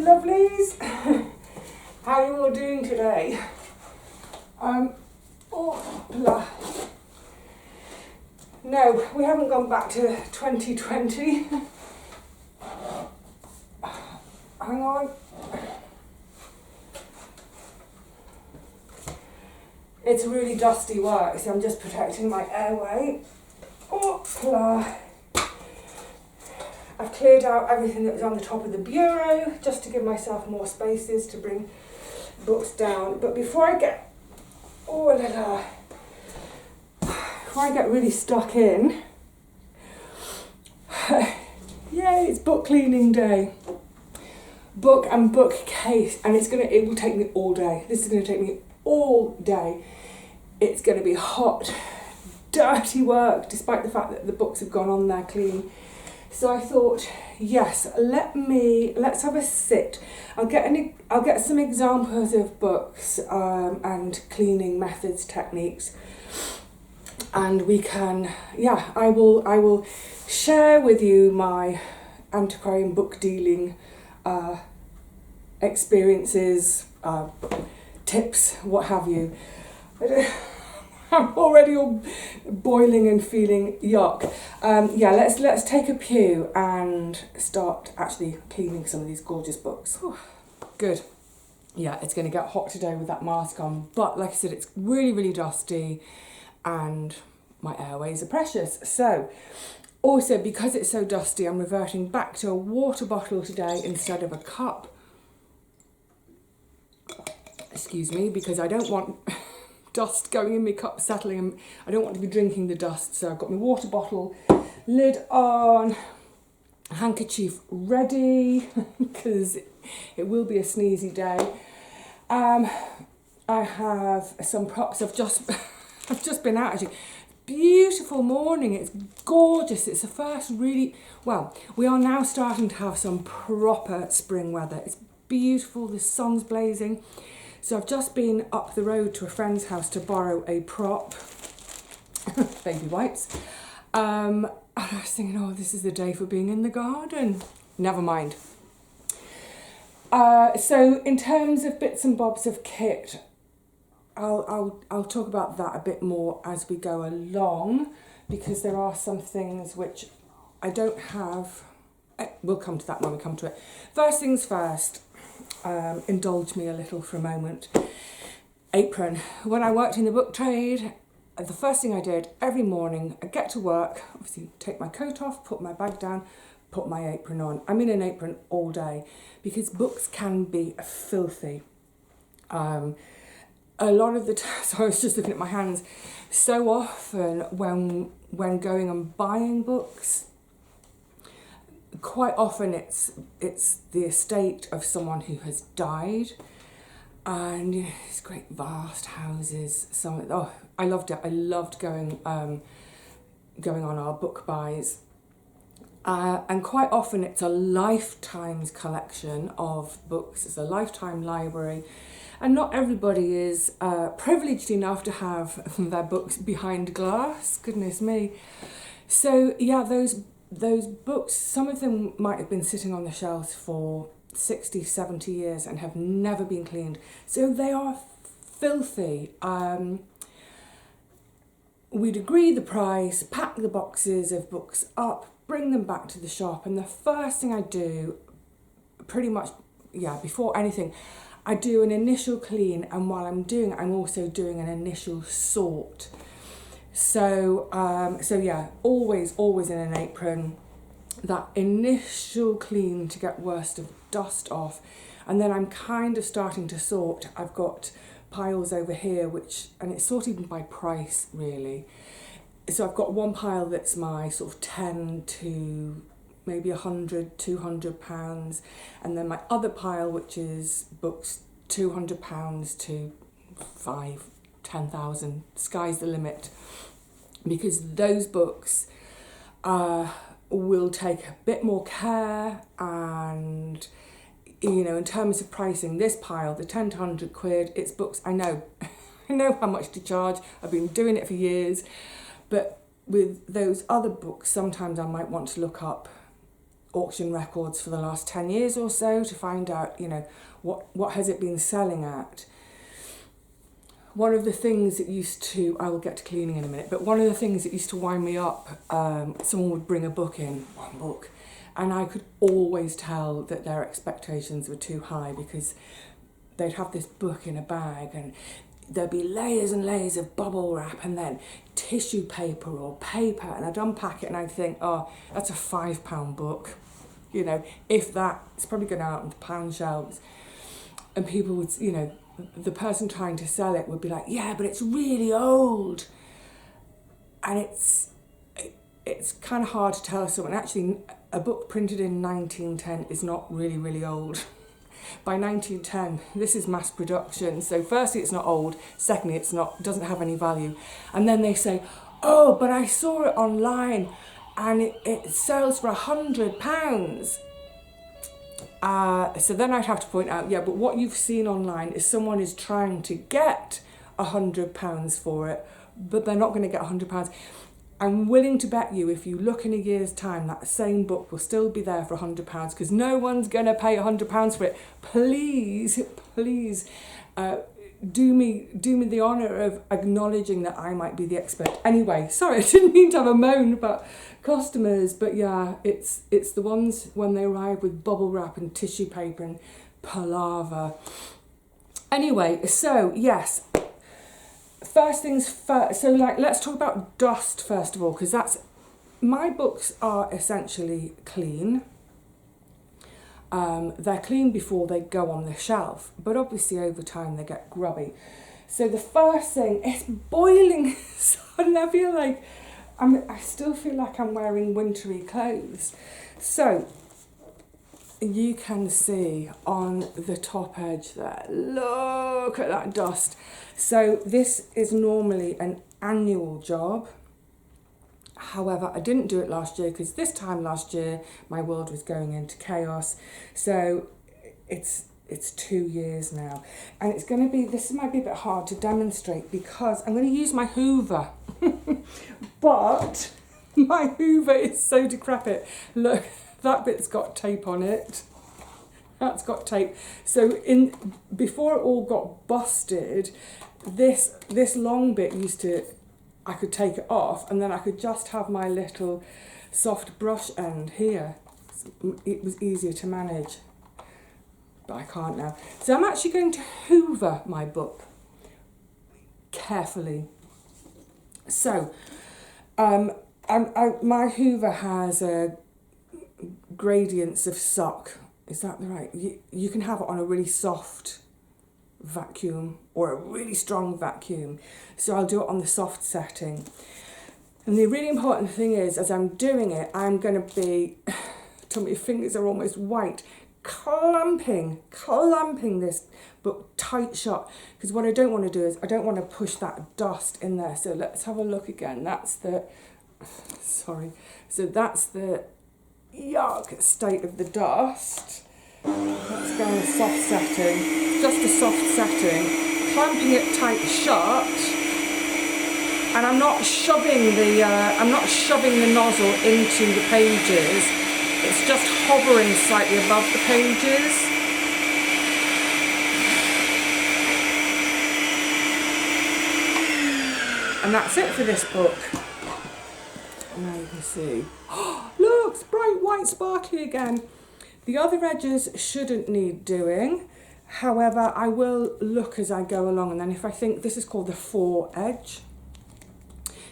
lovelies. How are you all doing today? No, we haven't gone back to 2020. Hang on. It's really dusty work, so I'm just protecting my airway. I've cleared out everything that was on the top of the bureau just to give myself more spaces to bring books down. But before I get really stuck in, yay, it's book cleaning day. Book and bookcase, and it will take me all day. This is going to take me all day. It's going to be hot, dirty work, despite the fact that the books have gone on there clean. So I thought, yes, let's have a sit. I'll get some examples of books and cleaning methods, techniques, and we can, I will share with you my antiquarian book dealing experiences, tips, what have you. I'm already all boiling and feeling yuck. Let's take a pew and start actually cleaning some of these gorgeous books. Whew. Good. Yeah, it's going to get hot today with that mask on, but like I said, it's really, really dusty and my airways are precious. So also, because it's so dusty, I'm reverting back to a water bottle today instead of a cup. Excuse me, because I don't want dust going in my cup, settling, and I don't want to be drinking the dust. So I've got my water bottle, lid on, handkerchief ready, because it will be a sneezy day. I have some props. I've just been out actually. Beautiful morning, it's gorgeous. It's the first we are now starting to have some proper spring weather. It's beautiful, the sun's blazing. So I've just been up the road to a friend's house to borrow a prop, baby wipes. And I was thinking, this is the day for being in the garden. Never mind. So in terms of bits and bobs of kit, I'll talk about that a bit more as we go along, because there are some things which I don't have. We'll come to that when we come to it. First things first, indulge me a little for a moment. Apron. When I worked in the book trade, the first thing I did every morning, I get to work, obviously take my coat off, put my bag down, put my apron on. I'm in an apron all day because books can be filthy. A lot of the time, so I was just looking at my hands, so often when going and buying books, quite often it's the estate of someone who has died, and these great vast houses. I loved it. I loved going on our book buys, and quite often it's a lifetime's collection of books. It's a lifetime library. And not everybody is privileged enough to have their books behind glass, goodness me. So yeah, those books, some of them might have been sitting on the shelves for 60, 70 years and have never been cleaned. So they are filthy. We'd agree the price, pack the boxes of books up, bring them back to the shop, and the first thing I do, pretty much, before anything, I do an initial clean, and while I'm doing it, I'm also doing an initial sort. So always in an apron, that initial clean to get worst of dust off, and then I'm kind of starting to sort. I've got piles over here, and it's sorted by price really. So I've got one pile that's my sort of 10 to maybe 100, 200 pounds, and then my other pile, which is books £200 to 5,000, 10,000, sky's the limit, because those books will take a bit more care, and in terms of pricing, this pile, the 10 to 100 quid, it's books I know how much to charge. I've been doing it for years, but with those other books, sometimes I might want to look up auction records for the last 10 years or so to find out, you know, what has it been selling at. One of the things that used to, I will get to cleaning in a minute, but one of the things that used to wind me up, someone would bring a book in, one book, and I could always tell that their expectations were too high, because they'd have this book in a bag and there'd be layers and layers of bubble wrap and then tissue paper or paper, and I'd unpack it and I'd think, oh, that's a £5 book. You know, if that, it's probably going out on the pound shelves. And people would, you know, the person trying to sell it would be like, yeah, but it's really old. And it's kind of hard to tell someone, actually, a book printed in 1910 is not really, really old. By 1910, this is mass production. So firstly, it's not old. Secondly, doesn't have any value. And then they say, oh, but I saw it online and it sells for £100. So then I'd have to point out, yeah, but what you've seen online is someone is trying to get £100 for it, but they're not going to get £100. I'm willing to bet you, if you look in a year's time, that same book will still be there for £100, because no one's going to pay £100 for it. Please, please, do me the honour of acknowledging that I might be the expert. Anyway, sorry, I didn't mean to have a moan about customers, but yeah, it's the ones when they arrive with bubble wrap and tissue paper and palaver. Anyway, so yes. First things first, so like, let's talk about dust first of all, because my books are essentially clean. They're clean before they go on the shelf, but obviously over time they get grubby. So the first thing, it's boiling sun. I still feel like I'm wearing wintry clothes. So you can see on the top edge there, look at that dust. So this is normally an annual job. However, I didn't do it last year because this time last year my world was going into chaos. So it's 2 years now, and this might be a bit hard to demonstrate because I'm going to use my Hoover, but my Hoover is so decrepit. Look, that bit's got tape on it. That's got tape. So before it all got busted, this long bit I could take it off and then I could just have my little soft brush end here. It was easier to manage, but I can't now. So I'm actually going to Hoover my book carefully. So my Hoover has gradients of suck. Is that the right? You can have it on a really soft vacuum or a really strong vacuum. So I'll do it on the soft setting. And the really important thing is, as I'm doing it, I'm going to be, till my fingers are almost white, clamping this book tight shut. Because what I don't want to do is, I don't want to push that dust in there. So let's have a look again. So that's the yuck state of the dust. Let's go on a soft setting, just a soft setting, clamping it tight shut, and I'm not shoving the nozzle into the pages. It's just hovering slightly above the pages. And that's it for this book. Now you can see. Look, it's bright white sparkly again. The other edges shouldn't need doing. However, I will look as I go along, and then if I think, this is called the fore edge.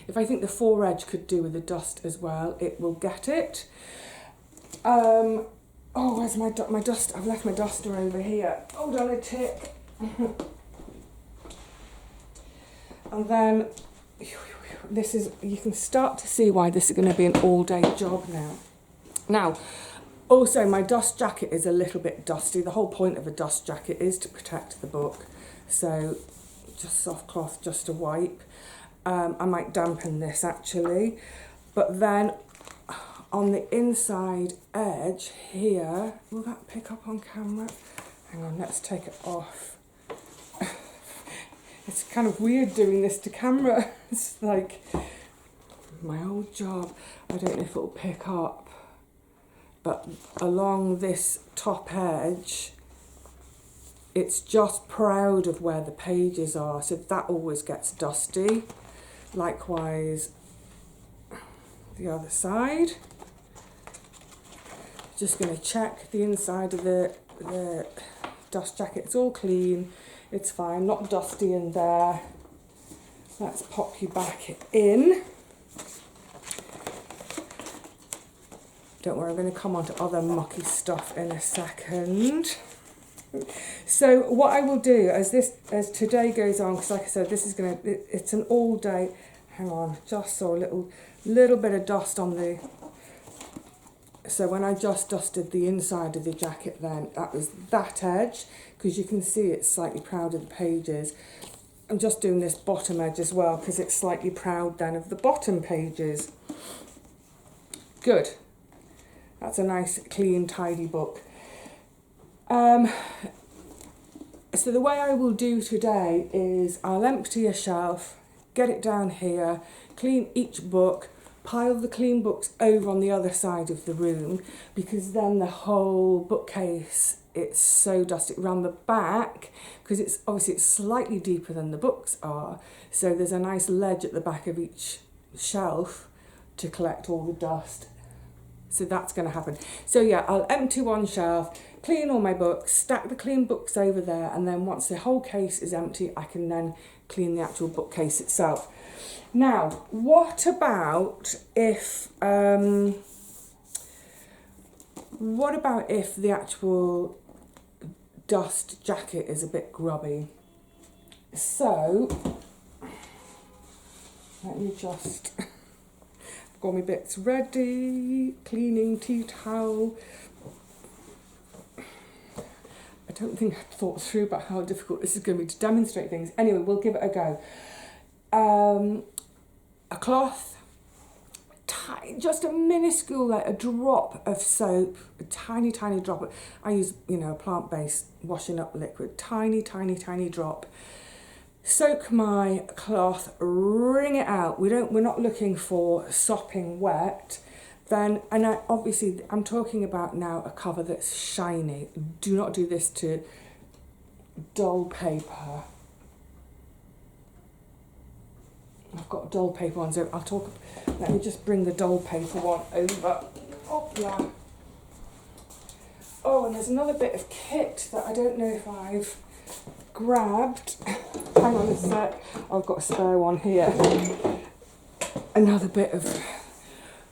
If I think the fore edge could do with the dust as well, it will get it. Oh, where's my dust? I've left my duster over here. Hold on a tick. And then you can start to see why this is going to be an all-day job now. Now, also, my dust jacket is a little bit dusty. The whole point of a dust jacket is to protect the book. So just soft cloth, just a wipe. I might dampen this actually. But then on the inside edge here, will that pick up on camera? Hang on, let's take it off. It's kind of weird doing this to camera. It's like my old job. I don't know if it'll pick up. but along this top edge, it's just proud of where the pages are, so that always gets dusty. Likewise, the other side. Just going to check the inside of the dust jacket. It's all clean, it's fine, not dusty in there. Let's pop you back in. Don't worry, I'm going to come on to other mucky stuff in a second. So what I will do as today goes on, because like I said, this is it's an all day. Hang on, just saw a little bit of dust on the. So when I just dusted the inside of the jacket, then that was that edge, because you can see it's slightly proud of the pages. I'm just doing this bottom edge as well, because it's slightly proud then of the bottom pages. Good. That's a nice, clean, tidy book. So the way I will do today is I'll empty a shelf, get it down here, clean each book, pile the clean books over on the other side of the room, because then the whole bookcase, it's so dusty around the back, because it's slightly deeper than the books are, so there's a nice ledge at the back of each shelf to collect all the dust. So that's going to happen. So yeah, I'll empty one shelf, clean all my books, stack the clean books over there, and then once the whole case is empty, I can then clean the actual bookcase itself. Now, what about if the actual dust jacket is a bit grubby? So let me just got my bits ready, cleaning tea towel. I don't think I've thought through about how difficult this is going to be to demonstrate things. Anyway, we'll give it a go. A cloth, just a minuscule, like a drop of soap, a tiny drop. I use, a plant-based washing up liquid, tiny drop. Soak my cloth, wring it out. We're not looking for sopping wet. Then, I'm talking about now a cover that's shiny. Do not do this to dull paper. I've got dull paper ones. So let me just bring the dull paper one over. Oh yeah. Oh, and there's another bit of kit that I don't know if I've grabbed. Hang on a sec. I've got a spare one here. Another bit of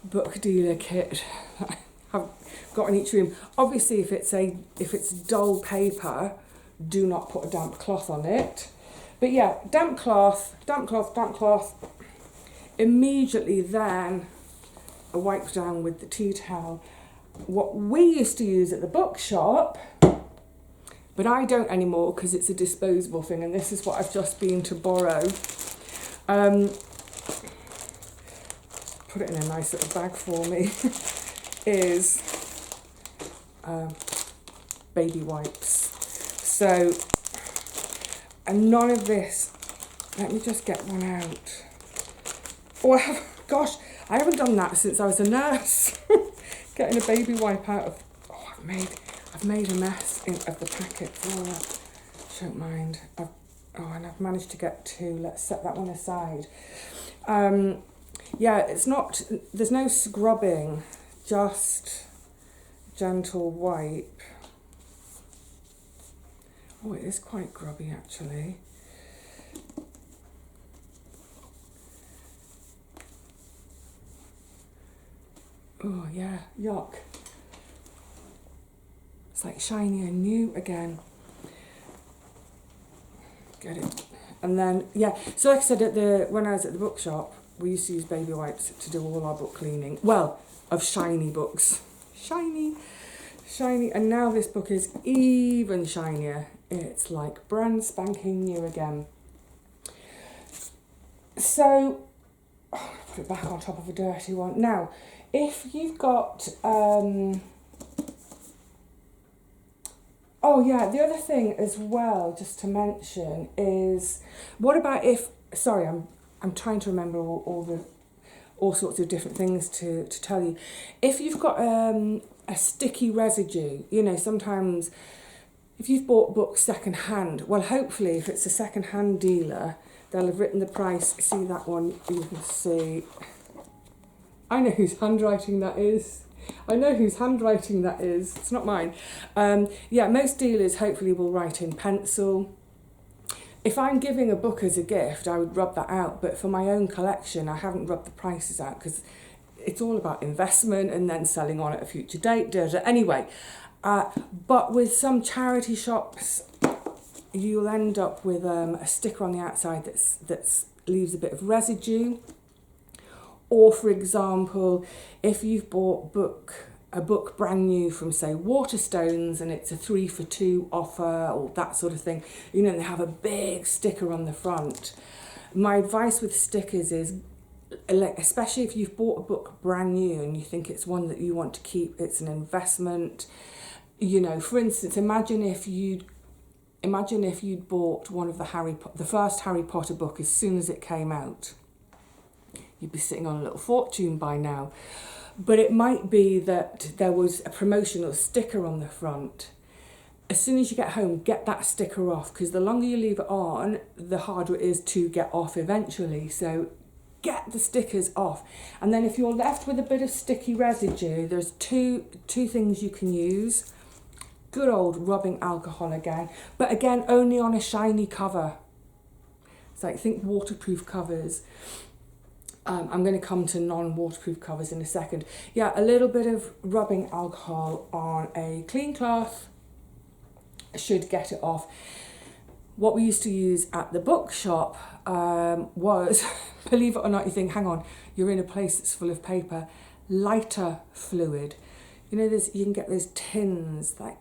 book dealer kit that I've got in each room. Obviously, if it's dull paper, do not put a damp cloth on it. But yeah, damp cloth. Immediately then, I wipe down with the tea towel. What we used to use at the bookshop, but I don't anymore because it's a disposable thing, and this is what I've just been to borrow. Put it in a nice little bag for me. Is baby wipes. So, and none of this. Let me just get one out. Oh, I haven't done that since I was a nurse. Getting a baby wipe out of. Oh, I've made a mess of the packet. Oh, don't mind. And I've managed to get two. Let's set that one aside. Yeah, it's not. There's no scrubbing. Just gentle wipe. Oh, it is quite grubby actually. Oh yeah, yuck. It's like shiny and new again. Get it. And then, yeah, so like I said, when I was at the bookshop, we used to use baby wipes to do all our book cleaning. Well, of shiny books. Shiny. And now this book is even shinier. It's like brand spanking new again. So, put it back on top of a dirty one. Now, if you've got, oh yeah, the other thing as well, just to mention, is what about if, sorry, I'm trying to remember all all sorts of different things to tell you. If you've got a sticky residue, you know, sometimes if you've bought books second hand, well, hopefully if it's a second hand dealer, they'll have written the price. See that one? You can see. I know whose handwriting that is. I know whose handwriting that is. It's not mine. Yeah, most dealers hopefully will write in pencil. If I'm giving a book as a gift, I would rub that out. But for my own collection, I haven't rubbed the prices out because it's all about investment and then selling on at a future date. Anyway, but with some charity shops, you'll end up with a sticker on the outside that's leaves a bit of residue. Or, for example, if you've bought a book brand new from, say, Waterstones, and it's a 3 for 2 offer or that sort of thing, you know, they have a big sticker on the front. My advice with stickers is, especially if you've bought a book brand new and you think it's one that you want to keep, it's an investment. You know, for instance, imagine if you'd bought one of the first Harry Potter book as soon as it came out. You'd be sitting on a little fortune by now. But it might be that there was a promotional sticker on the front. As soon as you get home, get that sticker off, because the longer you leave it on, the harder it is to get off eventually. So get the stickers off. And then if you're left with a bit of sticky residue, there's two things you can use. Good old rubbing alcohol again, but again, only on a shiny cover. So I think waterproof covers. I'm going to come to non-waterproof covers in a second. Yeah, a little bit of rubbing alcohol on a clean cloth should get it off. What we used to use at the bookshop was, believe it or not, you think, hang on, you're in a place that's full of paper, lighter fluid. You know, you can get those tins, like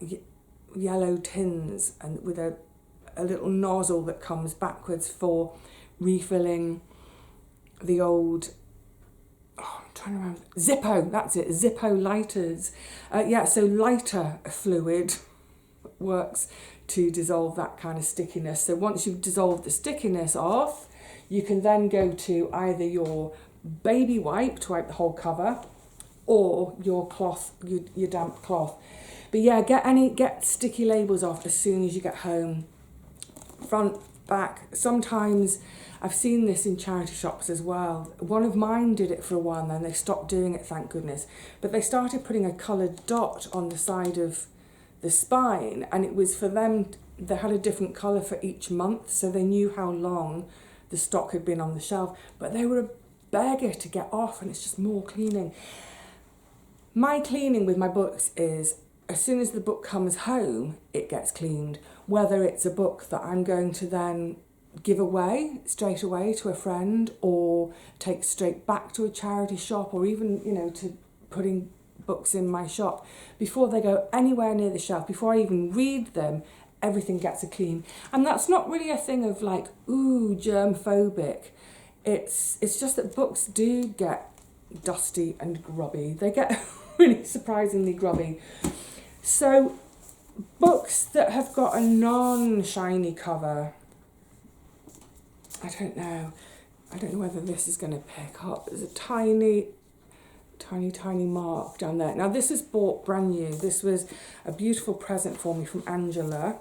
yellow tins, and with a little nozzle that comes backwards for refilling the old, I'm trying to remember, Zippo, that's it, Zippo lighters. Yeah, so lighter fluid works to dissolve that kind of stickiness. So once you've dissolved the stickiness off, you can then go to either your baby wipe to wipe the whole cover, or your cloth, your damp cloth. But yeah, get sticky labels off as soon as you get home. Front, back. Sometimes I've seen this in charity shops as well. One of mine did it for a while and then they stopped doing it, thank goodness. But they started putting a coloured dot on the side of the spine, and it was for them, they had a different colour for each month, so they knew how long the stock had been on the shelf. But they were a beggar to get off, and it's just more cleaning. My cleaning with my books is, as soon as the book comes home, it gets cleaned. Whether it's a book that I'm going to then give away straight away to a friend, or take straight back to a charity shop, or even, you know, to putting books in my shop, before they go anywhere near the shelf, before I even read them, everything gets a clean. And that's not really a thing of like, ooh, germ phobic. It's just that books do get dusty and grubby. They get really surprisingly grubby. So books that have got a non-shiny cover, I don't know whether this is going to pick up. There's a tiny mark down there. Now this is bought brand new. This was a beautiful present for me from Angela.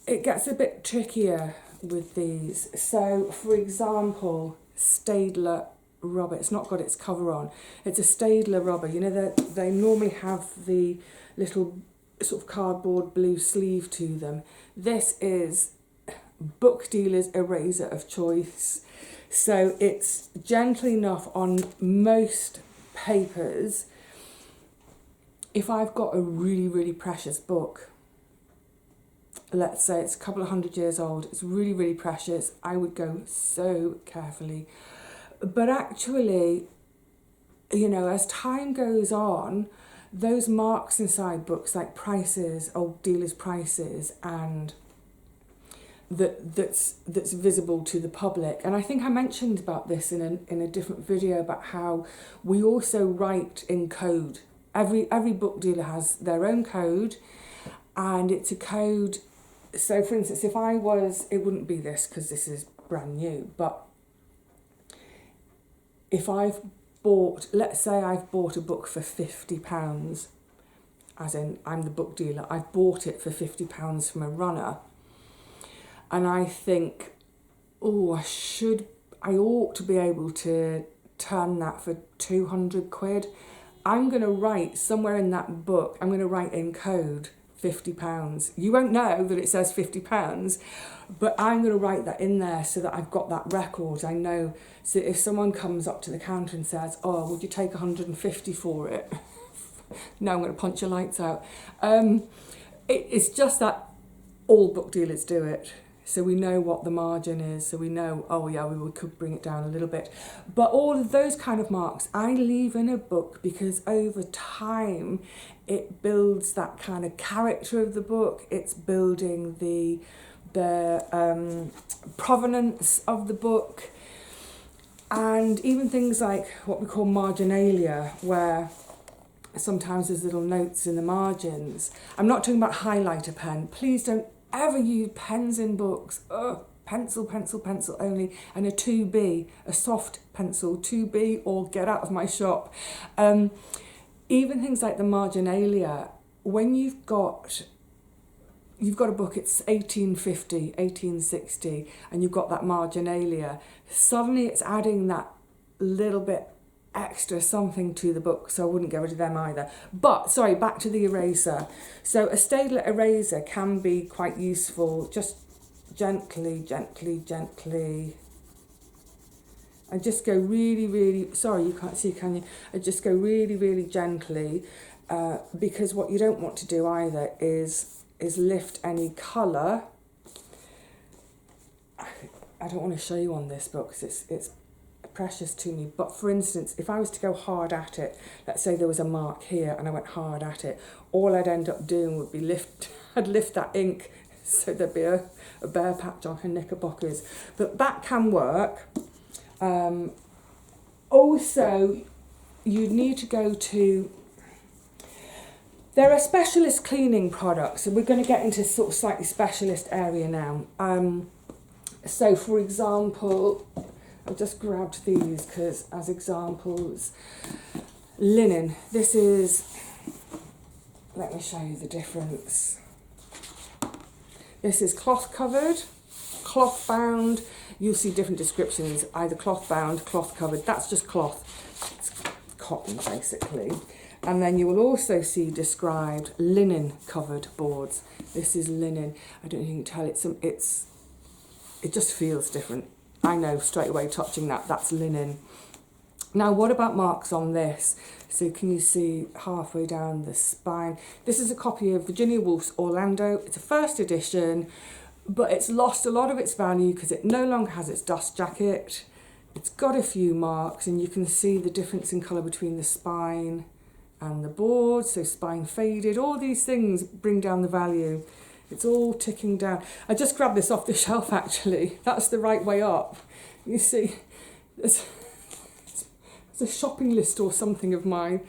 It gets a bit trickier with these. So for example, Staedtler rubber, it's not got its cover on. It's a Staedtler rubber. You know, they normally have the little sort of cardboard blue sleeve to them. This is book dealer's eraser of choice. So it's gentle enough on most papers. If I've got a really, really precious book, let's say it's a couple of 100 years old, it's really, really precious, I would go so carefully. But actually, you know, as time goes on, those marks inside books, like prices, old dealers' prices, and that's visible to the public. And I think I mentioned about this in a different video, about how we also write in code. Every book dealer has their own code, and it's a code. So for instance, if I was, it wouldn't be this because this is brand new, but if I've bought, let's say I've bought a book for £50, as in I'm the book dealer, I've bought it for £50 from a runner, and I think, oh, I ought to be able to turn that for 200 quid. I'm going to write somewhere in that book, I'm going to write in code £50. You won't know that it says £50, but I'm going to write that in there so that I've got that record. I know, so if someone comes up to the counter and says, oh, would you take 150 for it? No, I'm going to punch your lights out. It's just that all book dealers do it. So we know what the margin is. So we know, oh yeah, we could bring it down a little bit. But all of those kind of marks I leave in a book because over time it builds that kind of character of the book. It's building the provenance of the book. And even things like what we call marginalia, where sometimes there's little notes in the margins. I'm not talking about highlighter pen. Please don't ever use pens in books. Ugh, pencil, pencil, pencil only. And a 2B, a soft pencil, 2B, or get out of my shop. Even things like the marginalia, when you've got a book, it's 1850, 1860, and you've got that marginalia, suddenly it's adding that little bit extra something to the book, so I wouldn't get rid of them either. But, sorry, back to the eraser. So a Staedtler eraser can be quite useful, just gently, gently, gently. I just go really, really, sorry, you can't see, can you? I just go really, really gently, because what you don't want to do either is lift any colour. I don't want to show you on this book because it's precious to me, but for instance, if I was to go hard at it, let's say there was a mark here and I went hard at it, all I'd end up doing would be I'd lift that ink so there'd be a bare patch on her knickerbockers, but that can work. Also, you need to go to, there are specialist cleaning products, and we're going to get into sort of slightly specialist area now. So for example, I've just grabbed these because as examples, linen. This is, let me show you the difference. This is cloth covered, cloth bound. You'll see different descriptions, either cloth bound, cloth covered. That's just cloth. It's cotton basically. And then you will also see described linen covered boards. This is linen. I don't think you can tell, it just feels different. I know straight away touching that's linen. Now, what about marks on this? So can you see halfway down the spine? This is a copy of Virginia Woolf's Orlando. It's a first edition, but it's lost a lot of its value because it no longer has its dust jacket. It's got a few marks, and you can see the difference in colour between the spine and the board. So spine faded, all these things bring down the value. It's all ticking down. I just grabbed this off the shelf actually. That's the right way up. You see, it's a shopping list or something of mine.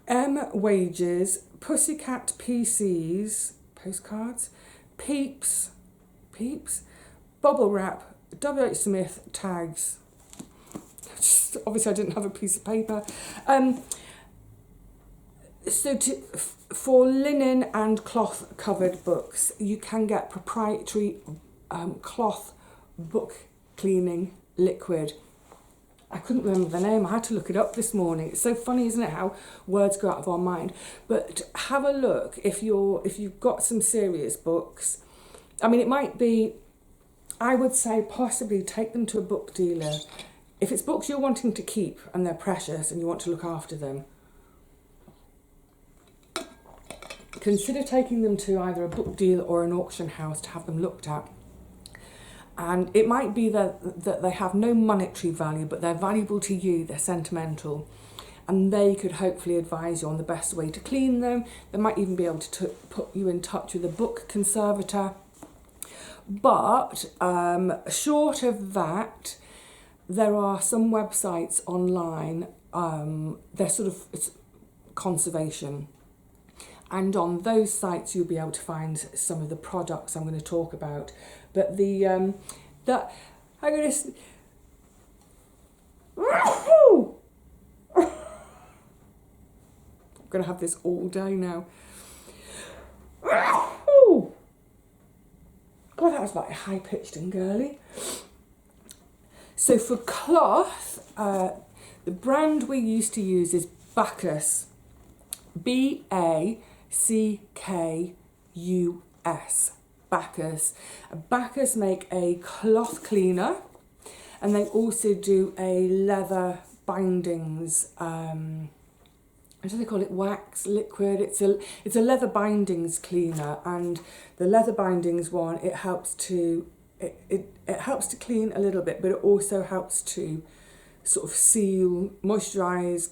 M Wages, Pussycat PCs, postcards, Peeps, Bubble Wrap, W.H. Smith tags. Obviously I didn't have a piece of paper. For linen and cloth covered books, you can get proprietary cloth book cleaning liquid. I couldn't remember the name. I had to look it up this morning. It's so funny, isn't it, how words go out of our mind. But have a look if you've got some serious books. I mean, it might be, I would say possibly take them to a book dealer. If it's books you're wanting to keep and they're precious and you want to look after them, consider taking them to either a book dealer or an auction house to have them looked at. And it might be that they have no monetary value, but they're valuable to you, they're sentimental. And they could hopefully advise you on the best way to clean them. They might even be able to put you in touch with a book conservator. But short of that, there are some websites online, they're sort of, it's conservation. And on those sites, you'll be able to find some of the products I'm going to talk about. But going to have this all day now. Ooh. God, that was like high-pitched and girly. So for cloth, the brand we used to use is Bacchus. B-A-C-K-U-S. Bacchus. Bacchus make a cloth cleaner, and they also do a leather bindings. What do they call it? Wax, liquid. It's a leather bindings cleaner, and the leather bindings one, it helps to clean a little bit, but it also helps to sort of seal, moisturize,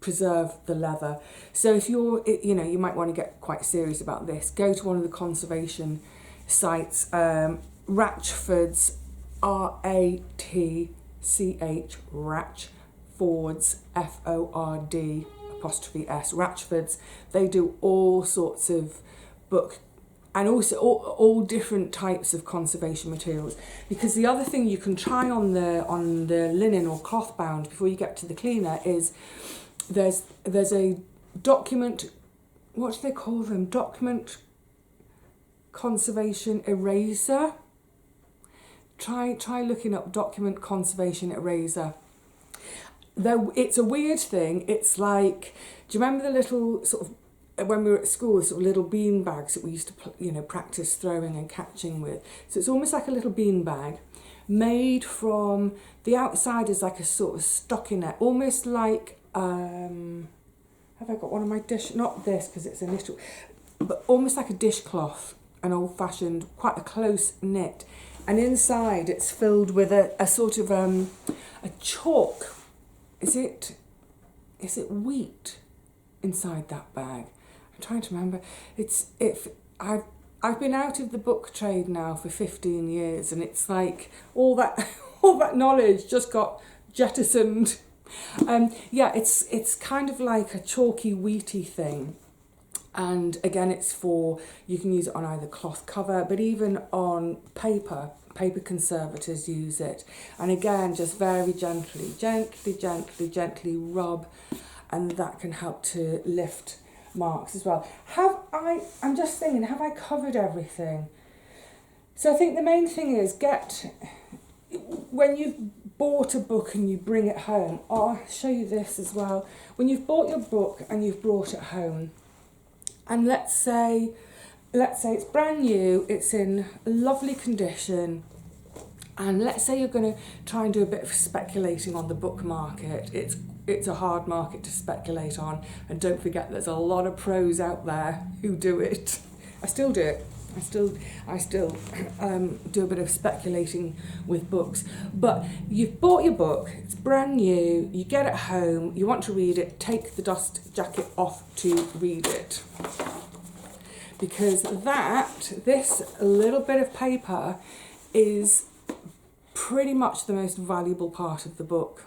preserve the leather. So if you might want to get quite serious about this, go to one of the conservation sites, Ratchford's, R-A-T-C-H, Ratchford's, F-O-R-D, apostrophe S, Ratchford's. They do all sorts of book and also all different types of conservation materials, because the other thing you can try on the linen or cloth bound before you get to the cleaner is there's a document, what do they call them? Document conservation eraser. Try looking up document conservation eraser. Though it's a weird thing. It's like, do you remember the little sort of, when we were at school, sort of little bean bags that we used to practice throwing and catching with? So it's almost like a little bean bag made from the outside is like a sort of stockinette, almost like have I got one of my dish, not this because it's a little, but almost like a dishcloth, an old-fashioned, quite a close knit, and inside it's filled with a sort of a chalk. Is it wheat inside that bag? I'm trying to remember. I've been out of the book trade now for 15 years, and it's like all that knowledge just got jettisoned. It's kind of like a chalky wheaty thing. And again, you can use it on either cloth cover, but even on paper conservators use it. And again, just very gently rub, and that can help to lift marks as well. I'm just thinking, have I covered everything? So I think the main thing is when you've bought a book and you bring it home, I'll show you this as well. When you've bought your book and you've brought it home, and let's say it's brand new, it's in lovely condition, and let's say you're going to try and do a bit of speculating on the book market. It's a hard market to speculate on, and don't forget there's a lot of pros out there who do it. I still do it. I still do a bit of speculating with books. But you've bought your book, it's brand new, you get it home, you want to read it, take the dust jacket off to read it. Because this little bit of paper is pretty much the most valuable part of the book.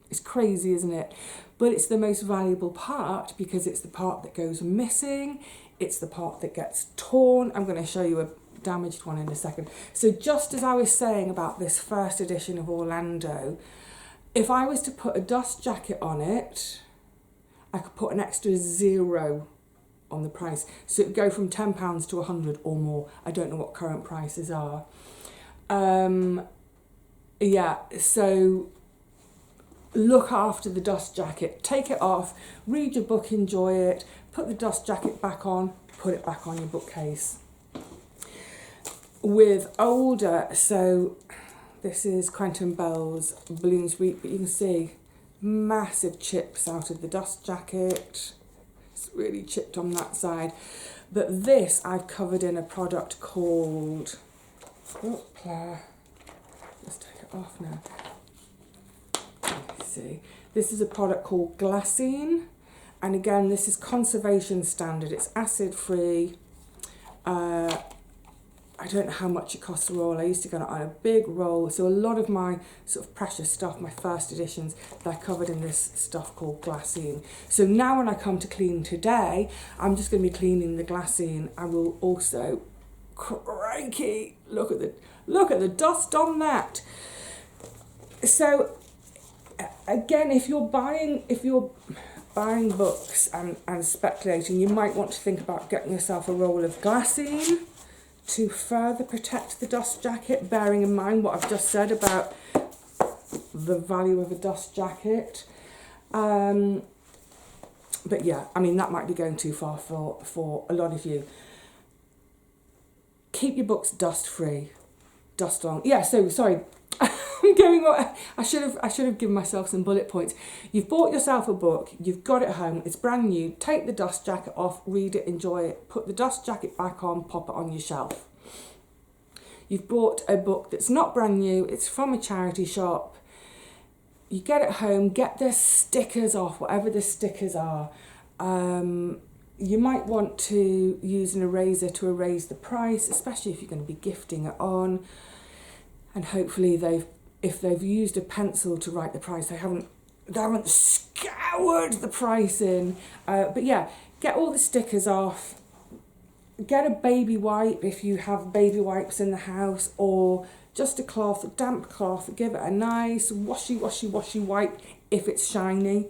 It's crazy, isn't it? But it's the most valuable part because it's the part that goes missing. It's the part that gets torn. I'm going to show you a damaged one in a second. So just as I was saying about this first edition of Orlando, if I was to put a dust jacket on it, I could put an extra 0 on the price. So it would go from £10 to 100 or more. I don't know what current prices are. So look after the dust jacket, take it off, read your book, enjoy it, put the dust jacket back on, put it back on your bookcase. With older, so this is Quentin Bell's Bloomsbury, but you can see massive chips out of the dust jacket. It's really chipped on that side. But this I've covered in a product called, let's take it off now. See, this is a product called Glassine, and again this is conservation standard. It's acid free. I don't know how much it costs a roll. I used to get it on a big roll, so a lot of my sort of precious stuff, my first editions, they're covered in this stuff called Glassine. So now when I come to clean today, I'm just going to be cleaning the Glassine. I will also, crikey, look at the dust on that. So again, if you're buying books and speculating, you might want to think about getting yourself a roll of glassine to further protect the dust jacket, bearing in mind what I've just said about the value of a dust jacket. But yeah, I mean, that might be going too far for a lot of you. Keep your books dust-free. Dust on. Yeah, so sorry. I'm going on. I should have given myself some bullet points. You've bought yourself a book, you've got it home, it's brand new, take the dust jacket off, read it, enjoy it, put the dust jacket back on, pop it on your shelf. You've bought a book that's not brand new, it's from a charity shop, you get it home, get the stickers off, whatever the stickers are. You might want to use an eraser to erase the price, especially if you're going to be gifting it on. And hopefully if they've used a pencil to write the price, they haven't scoured the price in. But yeah, get all the stickers off. Get a baby wipe if you have baby wipes in the house, or just a cloth, a damp cloth. Give it a nice washy wipe if it's shiny.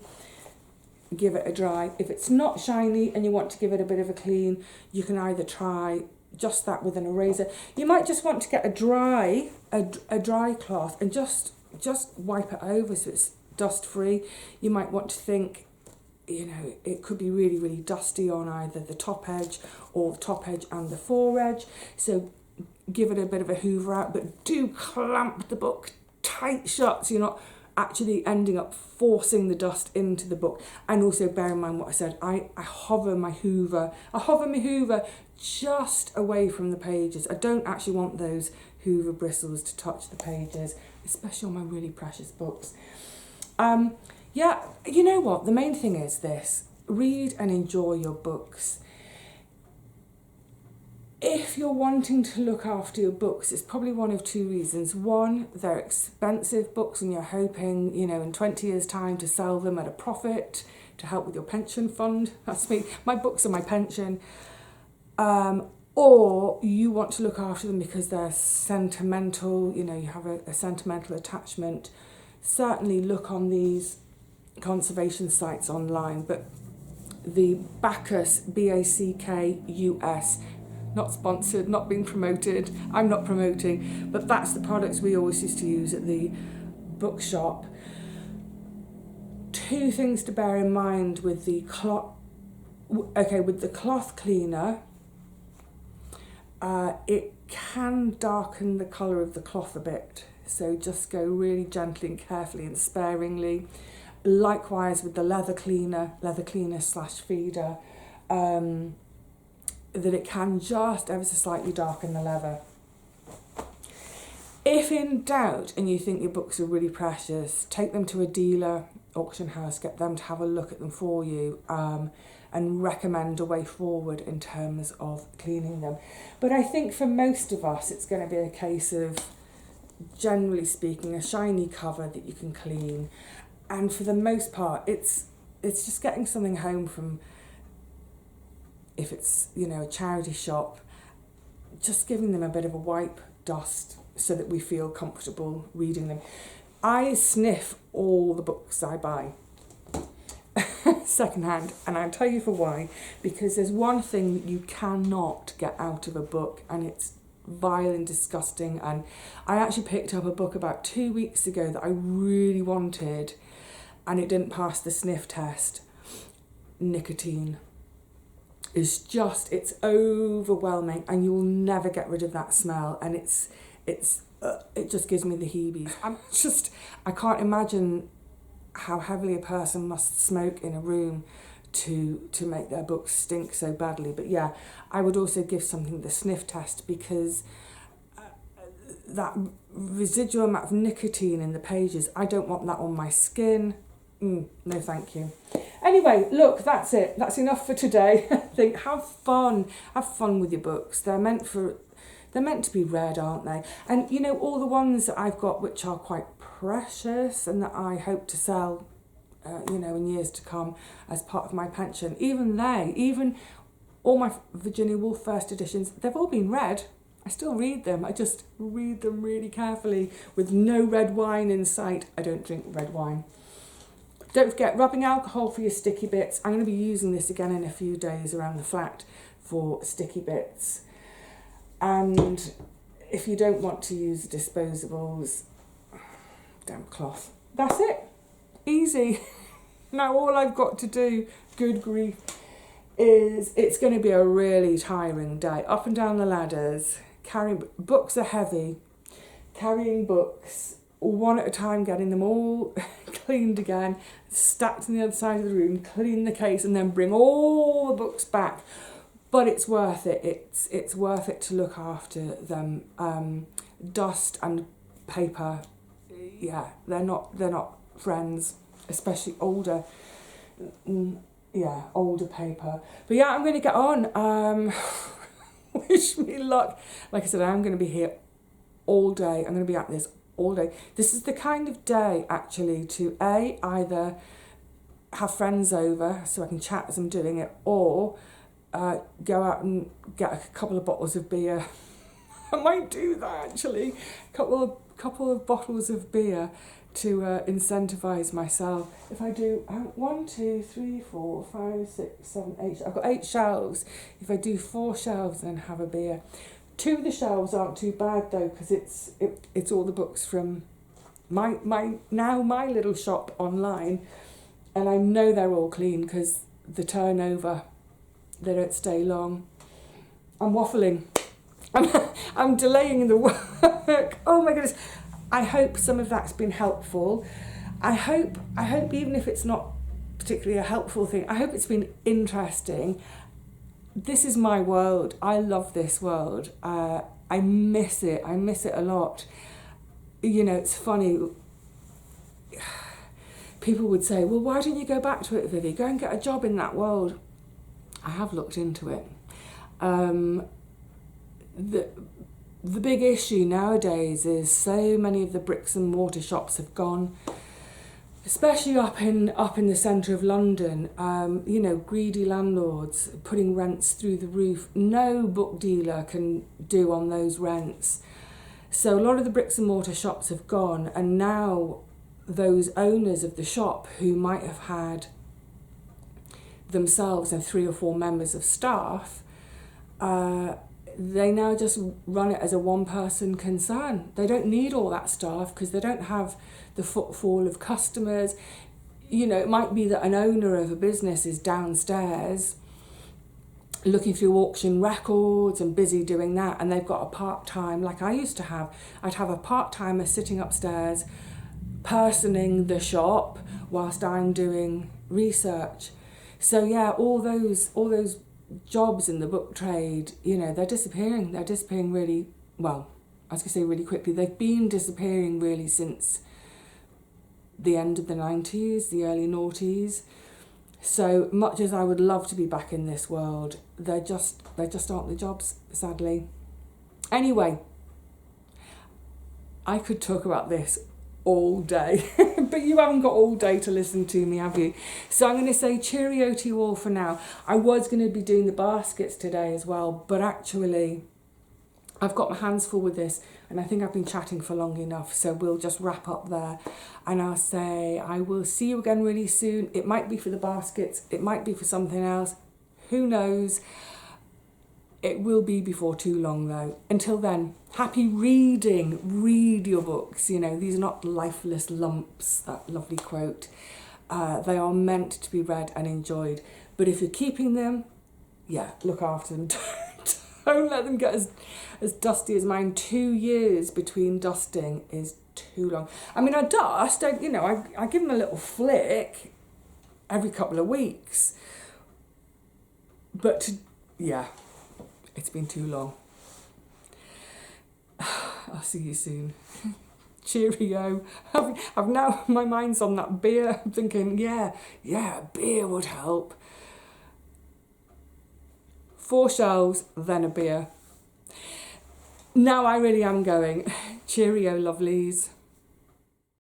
Give it a dry. If it's not shiny and you want to give it a bit of a clean, you can either try just that with an eraser. You might just want to get a dry cloth and just wipe it over so it's dust free. You might want to think, you know, it could be really, really dusty on either the top edge or the top edge and the foredge. So give it a bit of a hoover out, but do clamp the book tight shut so you're not actually ending up forcing the dust into the book. And also bear in mind what I said, I hover my hoover just away from the pages. I don't actually want those hoover bristles to touch the pages, especially on my really precious books. Yeah, you know what, the main thing is this: read and enjoy your books. If you're wanting to look after your books, it's probably one of two reasons. One, they're expensive books and you're hoping, you know, in 20 years' time to sell them at a profit to help with your pension fund. That's me. My books are my pension. Or you want to look after them because they're sentimental, you know, you have a sentimental attachment. Certainly look on these conservation sites online, but the Bacchus, BACKUS, not sponsored, not being promoted, I'm not promoting, but that's the products we always used to use at the bookshop. Two things to bear in mind with the cloth. Okay, with the cloth cleaner, it can darken the colour of the cloth a bit, so just go really gently and carefully and sparingly. Likewise with the leather cleaner / feeder, that it can just ever so slightly darken the leather. If in doubt and you think your books are really precious, take them to a dealer, auction house, get them to have a look at them for you, and recommend a way forward in terms of cleaning them. But I think for most of us it's going to be a case of, generally speaking, a shiny cover that you can clean, and for the most part it's just getting something home from, if it's, you know, a charity shop, just giving them a bit of a wipe, dust, so that we feel comfortable reading them. I sniff all the books I buy secondhand, and I'll tell you for why. Because there's one thing that you cannot get out of a book, and it's vile and disgusting. And I actually picked up a book about 2 weeks ago that I really wanted, and it didn't pass the sniff test. Nicotine. It's overwhelming, and you'll never get rid of that smell, and it just gives me the heebies. I can't imagine how heavily a person must smoke in a room to make their books stink so badly. But yeah, I would also give something the sniff test, because that residual amount of nicotine in the pages, I don't want that on my skin. No thank you. Anyway, look, that's it. That's enough for today. I think have fun with your books. They're meant to be read, aren't they? And you know, all the ones that I've got which are quite precious and that I hope to sell, you know, in years to come as part of my pension, even all my Virginia Woolf first editions, they've all been read. I still read them. I just read them really carefully with no red wine in sight. I don't drink red wine. Don't forget, rubbing alcohol for your sticky bits. I'm going to be using this again in a few days around the flat for sticky bits. And if you don't want to use disposables, damp cloth. That's it. Easy. Now all I've got to do, good grief, is it's going to be a really tiring day. Up and down the ladders, carrying books are heavy, carrying books one at a time, getting them all cleaned again, stacked on the other side of the room, clean the case, and then bring all the books back. But it's worth it. It's worth it to look after them. Dust and paper, yeah, they're not friends, especially older. Yeah, older paper. But yeah, I'm going to get on. Wish me luck. Like I said, I'm going to be here all day. I'm going to be at this all day. This is the kind of day, actually, to either have friends over so I can chat as I'm doing it, or go out and get a couple of bottles of beer. I might do that, actually. Couple of bottles of beer to incentivise myself. If I do 1, 2, 3, 4, 5, 6, 7, 8. I've got 8 shelves. If I do 4 shelves, then have a beer. 2 of the shelves aren't too bad though, because it's all the books from my little shop online, and I know they're all clean because the turnover, they don't stay long. I'm waffling. I'm delaying the work. Oh my goodness. I hope some of that's been helpful. I hope even if it's not particularly a helpful thing, I hope it's been interesting. This is my world. I love this world. I miss it. I miss it a lot. You know, it's funny. People would say, well, why don't you go back to it, Vivi? Go and get a job in that world. I have looked into it. The big issue nowadays is so many of the bricks and mortar shops have gone, especially up in the centre of London. You know, greedy landlords putting rents through the roof. No book dealer can do on those rents. So a lot of the bricks and mortar shops have gone, and now those owners of the shop who might have had themselves and 3 or 4 members of staff, they now just run it as a one-person concern. They don't need all that staff because they don't have the footfall of customers. You know, it might be that an owner of a business is downstairs looking through auction records and busy doing that, and they've got a part-time, like I used to have. I'd have a part-timer sitting upstairs personing the shop whilst I'm doing research. So yeah, all those jobs in the book trade, you know, they're disappearing. They're disappearing really, well, I was going to say really quickly. They've been disappearing really since the end of the 90s, the early noughties. So much as I would love to be back in this world, they just aren't the jobs, sadly. Anyway, I could talk about this all day, but you haven't got all day to listen to me, have you? So I'm going to say cheerio to you all for now. I was going to be doing the baskets today as well, but actually I've got my hands full with this, and I think I've been chatting for long enough, so we'll just wrap up there. And I'll say I will see you again really soon. It might be for the baskets, it might be for something else, who knows. It will be before too long though. Until then, happy reading. Read your books. You know, these are not lifeless lumps, that lovely quote. They are meant to be read and enjoyed. But if you're keeping them, yeah, look after them. Don't let them get as dusty as mine. 2 years between dusting is too long. I mean, I dust, I give them a little flick every couple of weeks. But, yeah. It's been too long. I'll see you soon. Cheerio. I've now, my mind's on that beer. I'm thinking, yeah, beer would help. 4 shelves, then a beer. Now I really am going. Cheerio, lovelies.